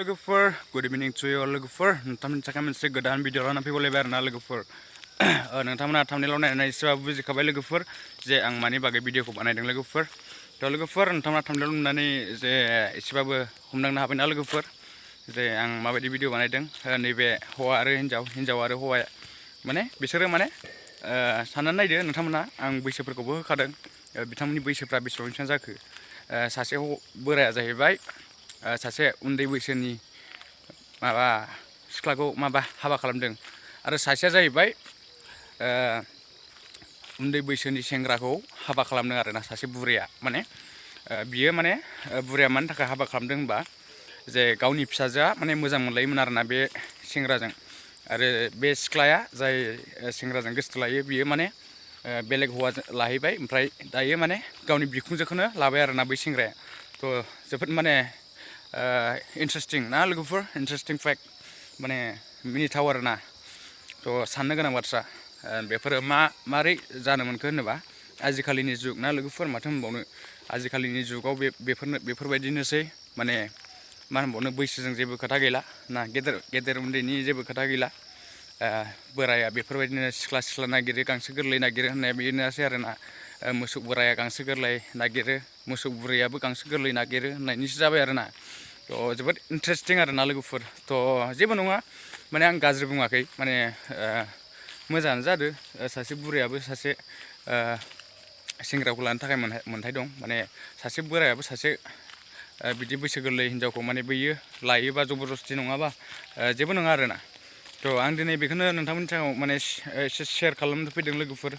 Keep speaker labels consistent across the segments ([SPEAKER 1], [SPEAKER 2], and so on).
[SPEAKER 1] लोगोफोर good evening to you लोगोफोर नोंथांमोननि थाखाय मोनसे गोदान भिडिअ लाना फैबावलायबाय आरोना लोगोफोर नोंथांमोना थाम्बनेइलाव नायनानै एसेबाबो बुजिखाबाय लोगोफोर जे आं मानि बागै भिडिअखौ बानायदों लोगोफोर थ' लोगोफोर नोंथांमोना थाम्बनेइलाव नुनानै जे एसेबाबो हमदांनो हाबायना लोगोफोर जे आं माबायदि भिडिअ बानायदों नैबे हौवा आरो हिन्जाव आरो हौवाया माने बिसोरो माने साननानै नायदो नोंथांमोना आं बैसोफोरखौबो होखादों बिथांमोननि बैसोफ्रा बेसेबां बेसेबां जाखो सासे बोराया जाहैबाय सासे उन्दै बैसोनि माबा सिख्लाखौ हाबा खालामदों आरो सासेया जाहैबाय उन्दै बैसोनि सेंग्राखौ हाबा खालामदों आरोना सासे बुरैया माने बियो माने बुरैया मानि थाखाय हाबा खालामदों होनबा जे गावनि फिसाजोआ माने मोजां मोनलायोमोन आरोना बे सेंग्राजों आरो बे सिख्लाया जाय सेंग्राजों गोसो लायो बियो माने बेलेग हौवा लाहैबाय ओमफ्राय दायो माने गावनि बिखुनजोखौनो लाबाय आरोना बै सेंग्राया थ' जोबोद माने इन्टारेस्टिं ना लोगोफोर इन्टारेस्टिं फेक्ट माने मिनिथाव आरोना थ' साननो गोनां बाथ्रा बेफोरो मारै जानो मोनखो होनोबा आजिखालिनि जुग ना लोगोफोर माथो होनबावनो आजिखालिनि जुगाव बेफोरबायदिनोसै माने मा होनबावनो बैसोजों जेबो खोथा गैला ना गेदेर उन्दैनि जेबो खोथा गैला बोराया बेफोरबायदिनो सिख्ला नागिरो गांसो गोरलै नागिरो होननाया बेनोसै आरोना मोसौ बोराया गांसो गोरलै नागिरो मोसौ बुरैयाबो गांसो गोरलै नागिरो होननायनिसो जाबाय आरोना थ' जोबोद इन्टारेस्टिं आरोना लोगोफोर थ' जेबो नङा माने आं गाज्रि बुङाखै माने मोजाङानो जादों सासे बुरैयाबो सासे सेंग्राखौ लानो थाखाय मोन्थाय दं माने सासे बोरायाबो सासे बिदि बैसो गोरलै हिन्जावखौ माने बैयो लायोबा जबरदस्ति नङाबा जेबो नङा आरोना थ' आं दिनै बेखौनो नोंथांमोननि थाखाय माने एसे शेयार खालामनो फैदों लोगोफोर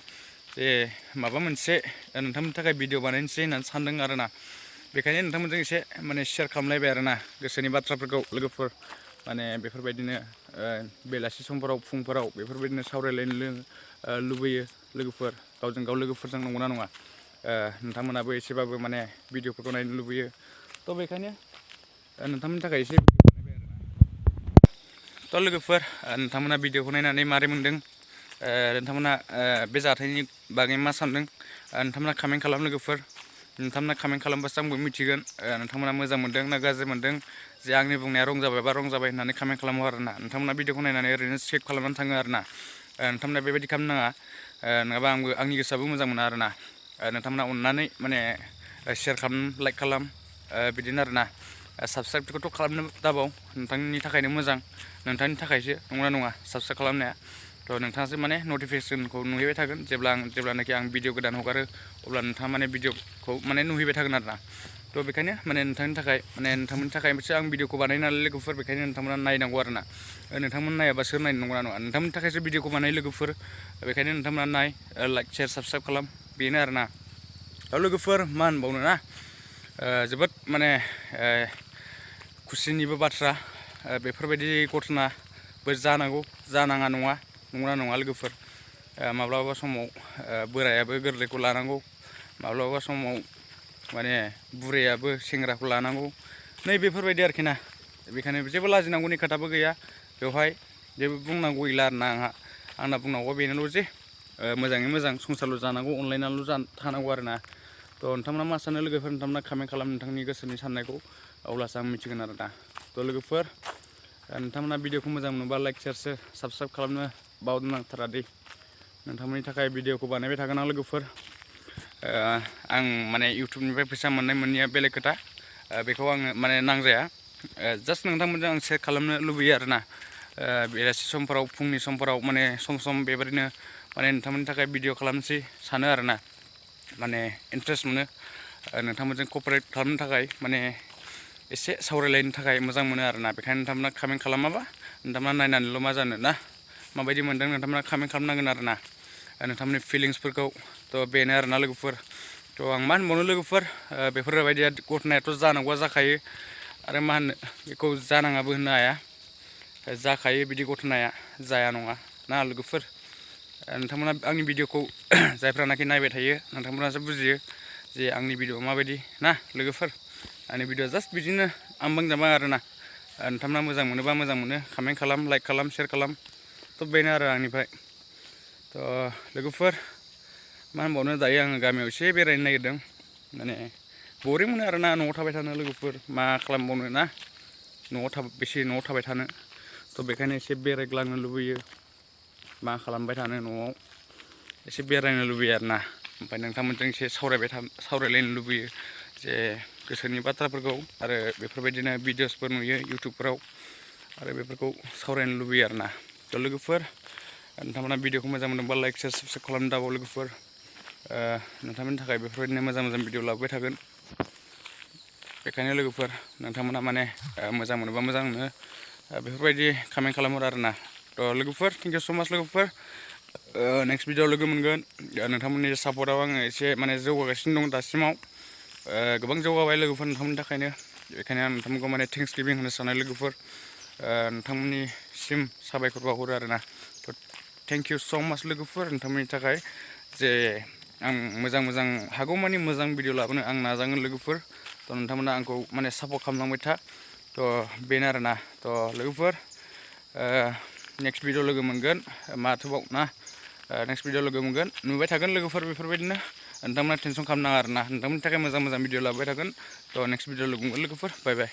[SPEAKER 1] जे माबा मोनसे नोंथांमोननि थाखाय भिडिअ बानायनोसै होननानै सानदों आरोना बेखायनो नोंथांमोनजों एसे माने शेयार खालामलायबाय आरोना गोसोनि बाथ्राफोरखौ लोगोफोर माने बेफोरबायदिनो बेलासि समफोराव फुंफोराव बेफोरबायदिनो सावरायलायनो लुबैयो लोगोफोर गावजों गाव लोगोफोरजों नंगौना नङा नोंथांमोनाबो एसेबाबो माने भिडिअफोरखौ नायनो लुबैयो थ' बेखायनो नोंथांमोननि थाखाय एसे बानायबाय आरोना थ' लोगोफोर नोंथांमोना भिडिअखौ नायनानै मारै मोनदों नोंथांमोना बे जाथायनि बागै मा सानदों नोंथांमोना कमेन्ट खालाम लोगोफोर नोंथांमोना कमेन्ट खालामबासो आंबो मिथिगोन नोंथांमोना मोजां मोनदों ना गाज्रि मोनदों जे आंनि बुंनाया रं जाबायबा रं जाबाय होननानै कमेन्ट खालामो आरोना नोंथांमोना भिडिअखौ नायनानै ओरैनो स्किप खालामनानै थाङो आरोना नोंथांमोना बेबायदि खालामनो नाङा नङाबा आंनि गोसोआबो मोजां मोना आरोना नोंथांमोना अननानै माने शेयार खालाम लाइक खालाम बिदिनो आरोना साबस्क्राइबखौथ' खालामनो दाबाव नोंथांनि थाखायनो मोजां नोंथांनि थाखायसो नंगौना नङा साबस्क्राइब खालामनाया थ' नोंथाङासो माने नटिफिकेसनखौ नुहैबाय थागोन जेब्लानाखि आं भिडिअ गोदान हगारो अब्ला नोंथाङा माने भिडिअखौ माने नुहैबाय थागोन आरोना थ' बेखायनो माने नोंथांमोननि थाखायसो आं भिडिअखौ बानायो नालाय लोगोफोर बेखायनो नोंथांमोना नायनांगौ आरोना नोंथांमोन नायाबा सोर नायनो नंगौना नङा नोंथांमोननि थाखायसो भिडिअखौ बानायो लोगोफोर बेखायनो नोंथांमोना नाय लाइक शेयार साबस्क्राइब खालाम बेनो आरोना लोगोफोर मा होनबावनो ना जोबोद माने खुसिनिबो बाथ्रा बेफोरबायदि घटनाबो जानाङा नंगौना नङा लोगोफोर माब्लाबा समाव बोरायाबो गोरलैखौ लानांगौ माब्लाबा समाव माने बुरैयाबो सेंग्राखौ लानांगौ नै बेफोरबायदि आरोखि ना बेखायनो जेबो लाजिनांगौनि खोथाबो गैया बेवहाय जेबो बुंनांगौ गैला आरोना आंना बुंनांगौआ बेनोल' जे मोजाङै मोजां संसारल' जानांगौ अनलायनानैल' थानांगौ आरोना थ' नोंथांमोना मा सानो लोगोफोर नोंथांमोना कमेन्ट खालाम नोंथांनि गोसोनि साननायखौ अब्लासो आं मिथिगोन आरोना थ' लोगोफोर नोंथांमोना भिडिअखौ मोजां मोनोबा लाइक शेयार साबस्क्राइब खालामनो बावनो नांथारा दे नोंथांमोननि थाखाय भिडिअखौ बानायबाय थागोन आं लोगोफोर आं माने इउटुबनिफ्राय फैसा मोननाया बेलेग खोथा बेखौ आङो माने नांजाया जास्ट नोंथांमोनजों आं शेयार खालामनो लुबैयो आरोना बेलासि समफोराव फुंनि समफोराव माने सम बेबायदिनो माने नोंथांमोननि थाखाय भिडिअ खालामनोसै सानो आरोना माने इन्टारेस्ट मोनो नोंथांमोनजों कपारेट खालामनो थाखाय माने एसे सावरायलायनो थाखाय मोजां मोनो आरोना बेखायनो नोंथांमोना कमेन्ट खालामाबा नोंथांमोना नायनानैल' मा जानो ना माबायदि मोनदों नोंथांमोना कमेन्ट खालामनांगोन आरोना नोंथांमोननि फिलिंसफोरखौ थ' बेनो आरोना लोगोफोर थ' आं मा होनबावनो लोगोफोर बेफोरबायदि घटनायाथ' जानांगौआ जाखायो आरो मा होननो बेखौ जानाङाबो होननो हाया जाखायो बिदि घटनाया जाया नङा ना लोगोफोर नोंथांमोना आंनि भिडिअखौ जायफ्रानाखि नायबाय थायो नोंथांमोनासो बुजियो जे आंनि भिडिअआ माबायदि ना लोगोफोर आंनि भिडिअआ जास्ट बिदिनो आमबां जाबां आरोना नोंथांमोना मोजां मोनोबा मोजां मोनो कमेन्ट खालाम लाइक खालाम शेयार खालाम थ' बेनो आरो आंनिफ्राय थ' लोगोफोर मा होनबावनो दायो आङो गामियाव एसे बेरायनो नागिरदों माने बरिं मोनो आरोना न'आव थाबाय थानो लोगोफोर मा खालामबावनो ना बेसे न'आव थाबाय थानो थ' बेखायनो एसे बेरायग्लांनो लुबैयो मा खालामबाय थानो न'आव एसे बेरायनो लुबैयो आरोना ओमफ्राय नोंथांमोनजों एसे सावरायलायनो लुबैयो जे गोसोनि बाथ्राफोरखौ आरो बेफोरबायदिनो भिडिअसफोर नुयो इउटुबफोराव आरो बेफोरखौ सावरायनो लुबैयो आरोना थ' लोगोफोर नोंथांमोना भिडिअखौ मोजां मोनदोंबा लाइक शेयार साबस्क्राइब खालामनो दाबाव लोगोफोर नोंथांमोननि थाखाय बेफोरबायदिनो मोजां भिडिअ लाबोबाय थागोन बेखायनो लोगोफोर नोंथांमोना माने मोजां मोनोबा मोजां मोनो बेफोरबायदि कमेन्ट खालामहर आरोना थ' लोगोफोर थेंक इउ स' माच लोगोफोर नेक्स्ट भिडिअआव लोगो मोनगोन नोंथांमोननि सापर्टआव आङो एसे माने जौगागासिनो दं दासिमाव गोबां जौगाबाय लोगोफोर नोंथांमोननि थाखायनो बेखायनो आं नोंथांमोनखौ माने थेंक्स गिभिं होनो सानो लोगोफोर नोंथांमोननिसिम साबायखर बावहरो आरोना थ' थेंक इउ स' माच लोगोफोर नोंथांमोननि थाखाय जे आं मोजां हागौमानि मोजां भिडिअ लाबोनो आं नाजागोन लोगोफोर थ' नोंथांमोना आंखौ माने सापर्ट खालामलांबाय था थ' बेनो आरोना थ' लोगोफोर नेक्स्ट भिडिअ लोगो मोनगोन माथोबाव ना नेक्स्ट भिडिअ लोगो मोनगोन नुबाय थागोन लोगोफोर बेफोरबायदिनो नोंथांमोना टेनसन खालामनाङा आरोना नोंथांमोननि थाखाय मोजां भिडिअ लाबोबाय थागोन थ' नेक्स्ट भिडिअ लोगो मोनगोन लोगोफोर बाय बाय